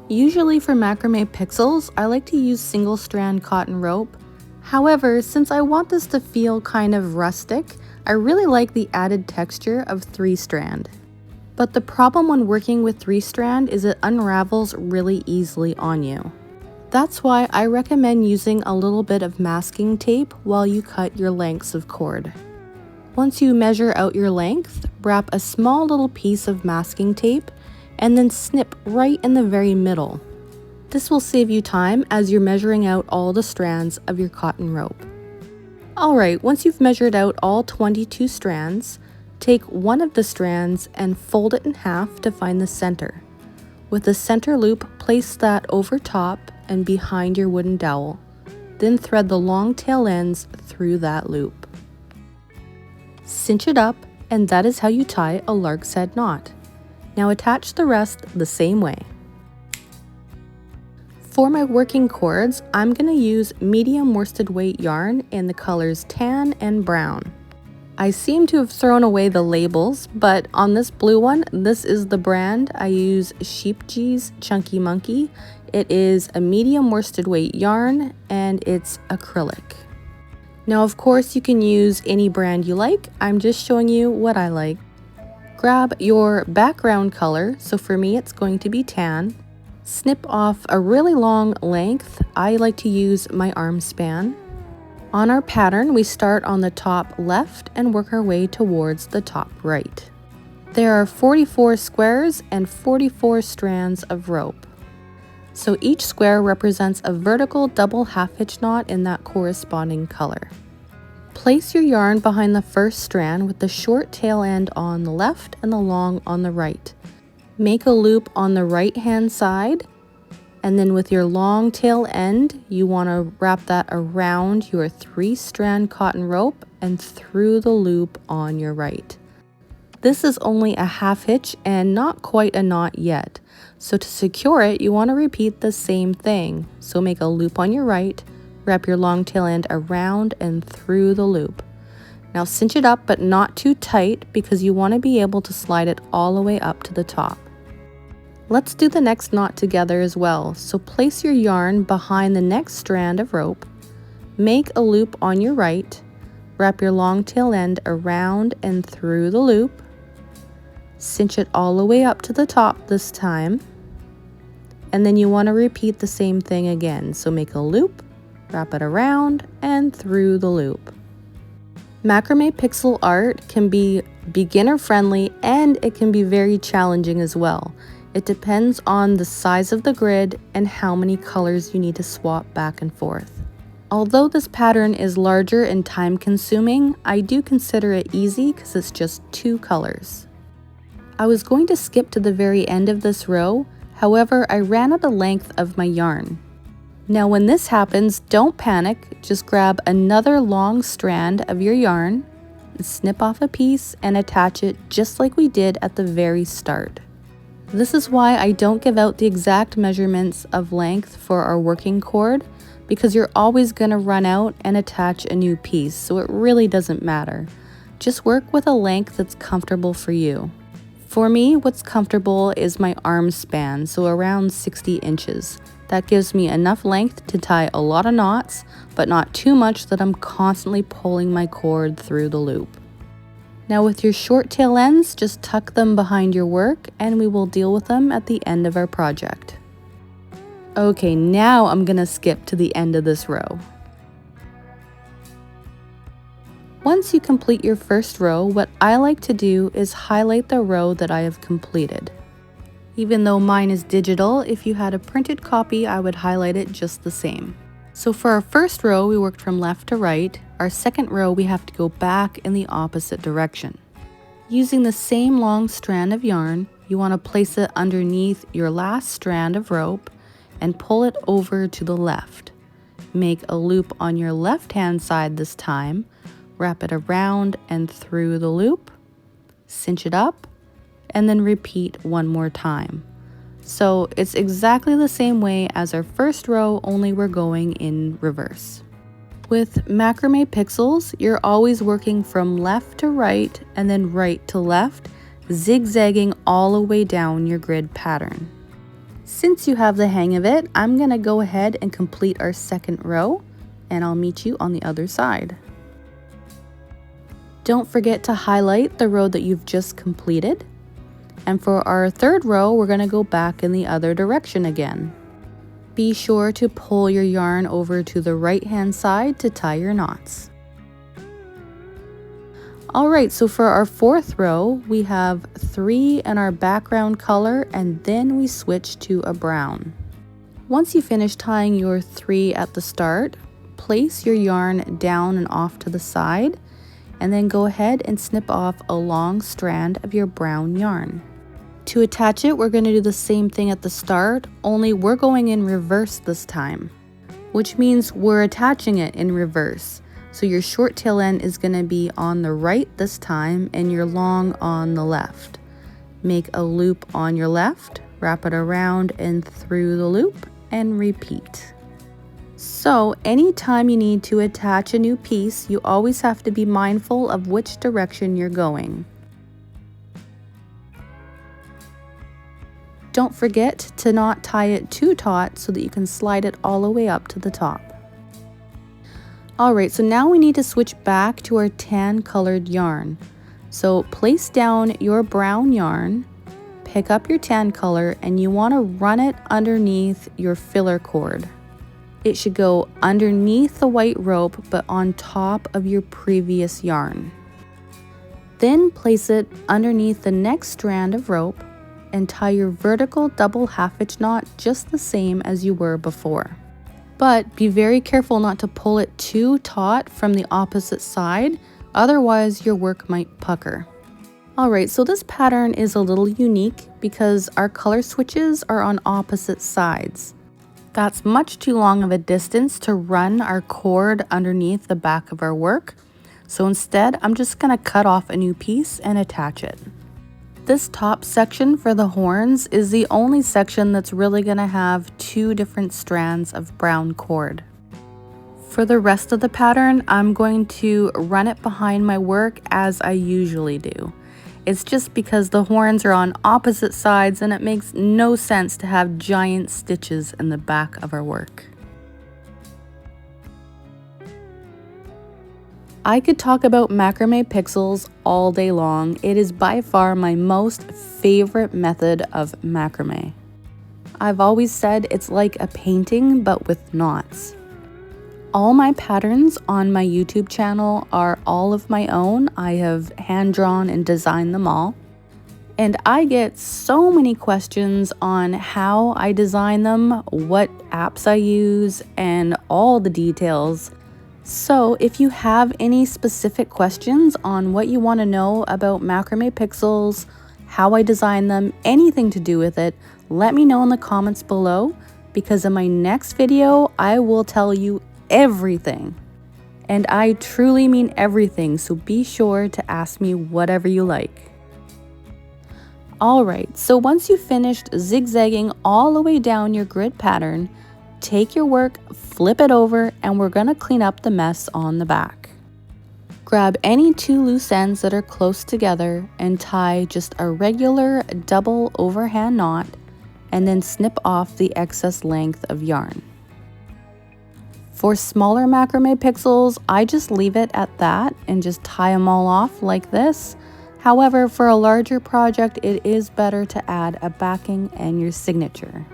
Usually for macrame pixels, I like to use single strand cotton rope. However, since I want this to feel kind of rustic, I really like the added texture of 3-strand. But the problem when working with 3-strand is it unravels really easily on you. That's why I recommend using a little bit of masking tape while you cut your lengths of cord. Once you measure out your length, wrap a small little piece of masking tape and then snip right in the very middle. This will save you time as you're measuring out all the strands of your cotton rope. Alright, once you've measured out all 22 strands, take one of the strands and fold it in half to find the center. With the center loop, place that over top and behind your wooden dowel. Then thread the long tail ends through that loop. Cinch it up, and that is how you tie a lark's head knot. Now attach the rest the same way. For my working cords, I'm going to use medium worsted weight yarn in the colors tan and brown. I seem to have thrown away the labels, but on this blue one, this is the brand. I use Sheepgee's Chunky Monkey. It is a medium worsted weight yarn and it's acrylic. Now of course you can use any brand you like, I'm just showing you what I like. Grab your background color, so for me it's going to be tan. Snip off a really long length, I like to use my arm span. On our pattern, we start on the top left and work our way towards the top right. There are 44 squares and 44 strands of rope. So each square represents a vertical double half hitch knot in that corresponding color. Place your yarn behind the first strand with the short tail end on the left and the long on the right. Make a loop on the right hand side, and then with your long tail end, you want to wrap that around your 3-strand cotton rope and through the loop on your right. This is only a half hitch and not quite a knot yet. So to secure it, you want to repeat the same thing. So make a loop on your right, wrap your long tail end around and through the loop. Now cinch it up, but not too tight because you want to be able to slide it all the way up to the top. Let's do the next knot together as well. So place your yarn behind the next strand of rope, make a loop on your right, wrap your long tail end around and through the loop, cinch it all the way up to the top this time, and then you want to repeat the same thing again. So make a loop, wrap it around and through the loop. Macrame pixel art can be beginner friendly and it can be very challenging as well. It depends on the size of the grid and how many colors you need to swap back and forth. Although this pattern is larger and time consuming, I do consider it easy because it's just 2 colors. I was going to skip to the very end of this row, however I ran out of length of my yarn. Now when this happens, don't panic, just grab another long strand of your yarn, snip off a piece and attach it just like we did at the very start. This is why I don't give out the exact measurements of length for our working cord, because you're always going to run out and attach a new piece, so it really doesn't matter. Just work with a length that's comfortable for you. For me, what's comfortable is my arm span, so around 60 inches. That gives me enough length to tie a lot of knots, but not too much that I'm constantly pulling my cord through the loop. Now with your short tail ends, just tuck them behind your work and we will deal with them at the end of our project. Okay, now I'm gonna skip to the end of this row. Once you complete your first row, what I like to do is highlight the row that I have completed. Even though mine is digital, if you had a printed copy, I would highlight it just the same. So for our first row, we worked from left to right. Our second row, we have to go back in the opposite direction. Using the same long strand of yarn, you want to place it underneath your last strand of rope and pull it over to the left. Make a loop on your left-hand side this time, wrap it around and through the loop, cinch it up, and then repeat one more time. So it's exactly the same way as our first row, only we're going in reverse. With macrame pixels, you're always working from left to right and then right to left, zigzagging all the way down your grid pattern. Since you have the hang of it, I'm gonna go ahead and complete our second row, and I'll meet you on the other side. Don't forget to highlight the row that you've just completed. And for our third row, we're gonna go back in the other direction again. Be sure to pull your yarn over to the right-hand side to tie your knots. All right, so for our fourth row, we have 3 in our background color, and then we switch to a brown. Once you finish tying your 3 at the start, place your yarn down and off to the side, and then go ahead and snip off a long strand of your brown yarn. To attach it, we're going to do the same thing at the start, only we're going in reverse this time, which means we're attaching it in reverse. So your short tail end is going to be on the right this time and your long on the left. Make a loop on your left, wrap it around and through the loop, and repeat. So anytime you need to attach a new piece, you always have to be mindful of which direction you're going. Don't forget to not tie it too taut so that you can slide it all the way up to the top. Alright, so now we need to switch back to our tan colored yarn. So place down your brown yarn, pick up your tan color, and you want to run it underneath your filler cord. It should go underneath the white rope but on top of your previous yarn. Then place it underneath the next strand of rope and tie your vertical double half hitch knot just the same as you were before. But be very careful not to pull it too taut from the opposite side, otherwise your work might pucker. Alright, so this pattern is a little unique because our color switches are on opposite sides. That's much too long of a distance to run our cord underneath the back of our work, so instead I'm just going to cut off a new piece and attach it. This top section for the horns is the only section that's really going to have 2 different strands of brown cord. For the rest of the pattern, I'm going to run it behind my work as I usually do. It's just because the horns are on opposite sides and it makes no sense to have giant stitches in the back of our work. I could talk about macrame pixels all day long. It is by far my most favorite method of macrame. I've always said it's like a painting but with knots. All my patterns on my YouTube channel are all of my own. I have hand drawn and designed them all. And I get so many questions on how I design them, what apps I use, and all the details. So if you have any specific questions on what you want to know about macrame pixels, how I design them, anything to do with it, let me know in the comments below, because in my next video, I will tell you everything. And I truly mean everything, so be sure to ask me whatever you like. Alright, so once you've finished zigzagging all the way down your grid pattern, take your work, flip it over, and we're going to clean up the mess on the back. Grab any 2 loose ends that are close together and tie just a regular double overhand knot, and then snip off the excess length of yarn. For smaller macrame pixels, I just leave it at that and just tie them all off like this. However, for a larger project, it is better to add a backing and your signature.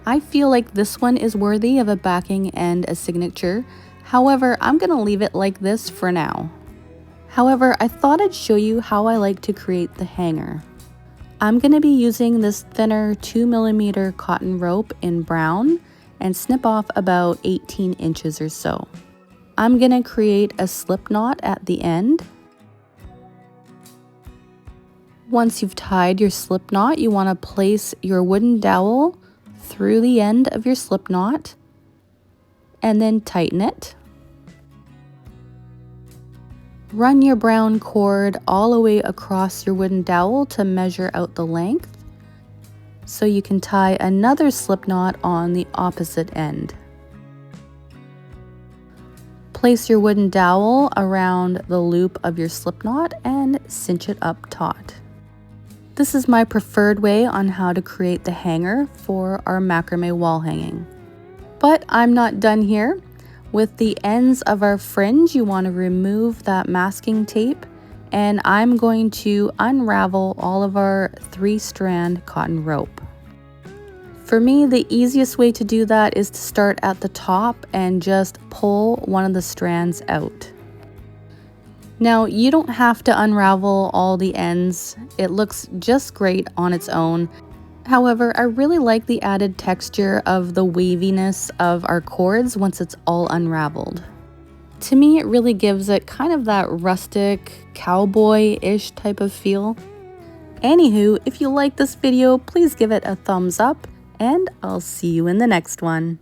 I feel like this one is worthy of a backing and a signature. However, I'm going to leave it like this for now. However, I thought I'd show you how I like to create the hanger. I'm going to be using this thinner 2mm cotton rope in brown and snip off about 18 inches or so. I'm going to create a slip knot at the end. Once you've tied your slip knot, you want to place your wooden dowel through the end of your slip knot and then tighten it. Run your brown cord all the way across your wooden dowel to measure out the length so you can tie another slip knot on the opposite end. Place your wooden dowel around the loop of your slip knot and cinch it up taut. This is my preferred way on how to create the hanger for our macrame wall hanging. But I'm not done here. With the ends of our fringe, you want to remove that masking tape, and I'm going to unravel all of our 3-strand cotton rope. For me, the easiest way to do that is to start at the top and just pull one of the strands out. Now, you don't have to unravel all the ends. It looks just great on its own. However, I really like the added texture of the waviness of our cords once it's all unraveled. To me, it really gives it kind of that rustic, cowboy-ish type of feel. Anywho, if you like this video, please give it a thumbs up, and I'll see you in the next one.